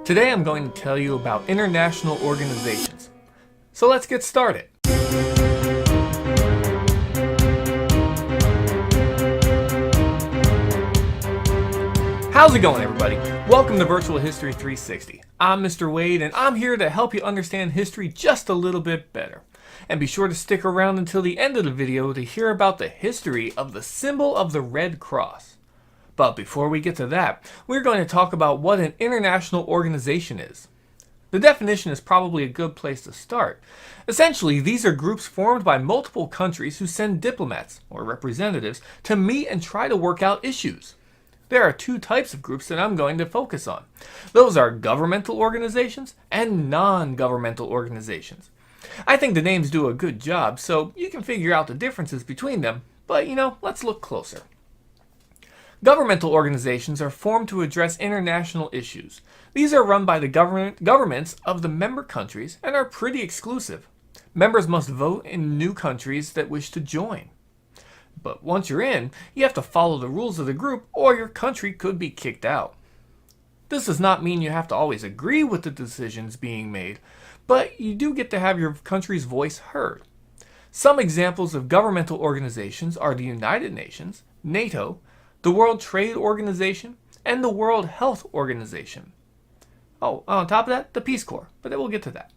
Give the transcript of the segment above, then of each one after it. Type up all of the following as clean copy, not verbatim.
Today I'm going to tell you about international organizations. So let's get started. How's it going, everybody? Welcome to Virtual History 360. I'm Mr. Wade, and I'm here to help you understand history just a little bit better. And be sure to stick around until the end of the video to hear about the history of the symbol of the Red Cross. But before we get to that, we're going to talk about what an international organization is. The definition is probably a good place to start. Essentially, these are groups formed by multiple countries who send diplomats, or representatives, to meet and try to work out issues. There are two types of groups that I'm going to focus on. Those are governmental organizations and non-governmental organizations. I think the names do a good job, so you can figure out the differences between them, but let's look closer. Governmental organizations are formed to address international issues. These are run by the governments of the member countries and are pretty exclusive. Members must vote in new countries that wish to join. But once you're in, you have to follow the rules of the group or your country could be kicked out. This does not mean you have to always agree with the decisions being made, but you do get to have your country's voice heard. Some examples of governmental organizations are the United Nations, NATO, the World Trade Organization, and the World Health Organization. Oh, on top of that, the Peace Corps, but we'll get to that.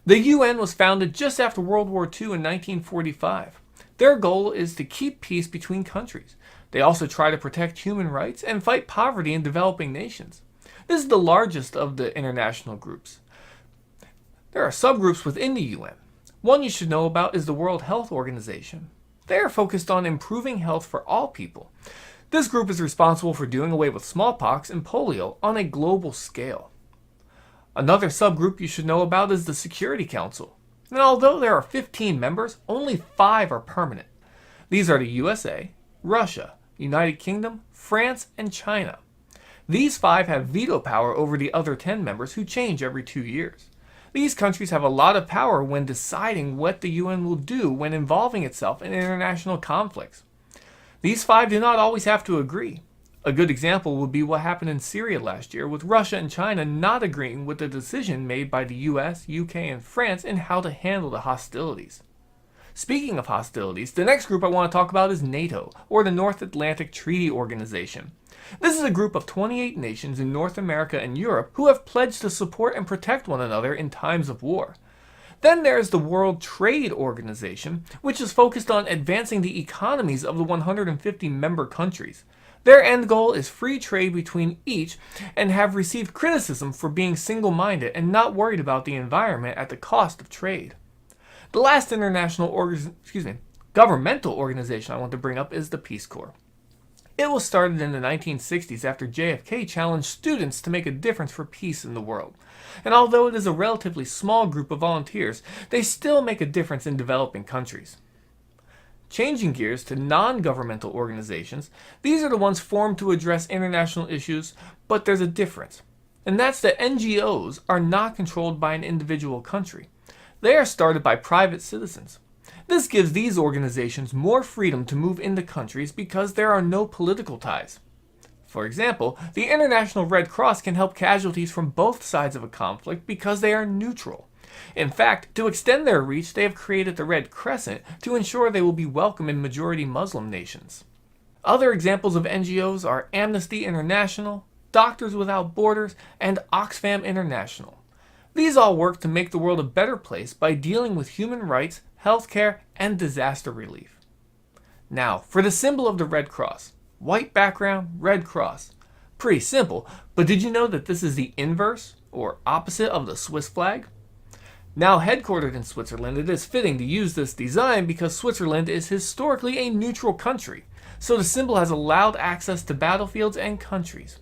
The UN was founded just after World War II in 1945. Their goal is to keep peace between countries. They also try to protect human rights and fight poverty in developing nations. This is the largest of the international groups. There are subgroups within the UN. One you should know about is the World Health Organization. They are focused on improving health for all people. This group is responsible for doing away with smallpox and polio on a global scale. Another subgroup you should know about is the Security Council. And although there are 15 members, only 5 are permanent. These are the USA, Russia, United Kingdom, France, and China. These 5 have veto power over the other 10 members who change every 2 years. These countries have a lot of power when deciding what the UN will do when involving itself in international conflicts. These 5 do not always have to agree. A good example would be what happened in Syria last year, with Russia and China not agreeing with the decision made by the US, UK, and France in how to handle the hostilities. Speaking of hostilities, the next group I want to talk about is NATO, or the North Atlantic Treaty Organization. This is a group of 28 nations in North America and Europe who have pledged to support and protect one another in times of war. Then there's the World Trade Organization, which is focused on advancing the economies of the 150 member countries. Their end goal is free trade between each and have received criticism for being single-minded and not worried about the environment at the cost of trade. The last governmental organization I want to bring up is the Peace Corps. It was started in the 1960s after JFK challenged students to make a difference for peace in the world. And although it is a relatively small group of volunteers, they still make a difference in developing countries. Changing gears to non-governmental organizations, these are the ones formed to address international issues, but there's a difference. And that's that NGOs are not controlled by an individual country. They are started by private citizens. This gives these organizations more freedom to move into countries because there are no political ties. For example, the International Red Cross can help casualties from both sides of a conflict because they are neutral. In fact, to extend their reach, they have created the Red Crescent to ensure they will be welcome in majority Muslim nations. Other examples of NGOs are Amnesty International, Doctors Without Borders, and Oxfam International. These all work to make the world a better place by dealing with human rights, healthcare, and disaster relief. Now, for the symbol of the Red Cross. White background, red cross. Pretty simple, but did you know that this is the inverse, or opposite, of the Swiss flag? Now headquartered in Switzerland, it is fitting to use this design because Switzerland is historically a neutral country, so the symbol has allowed access to battlefields and countries.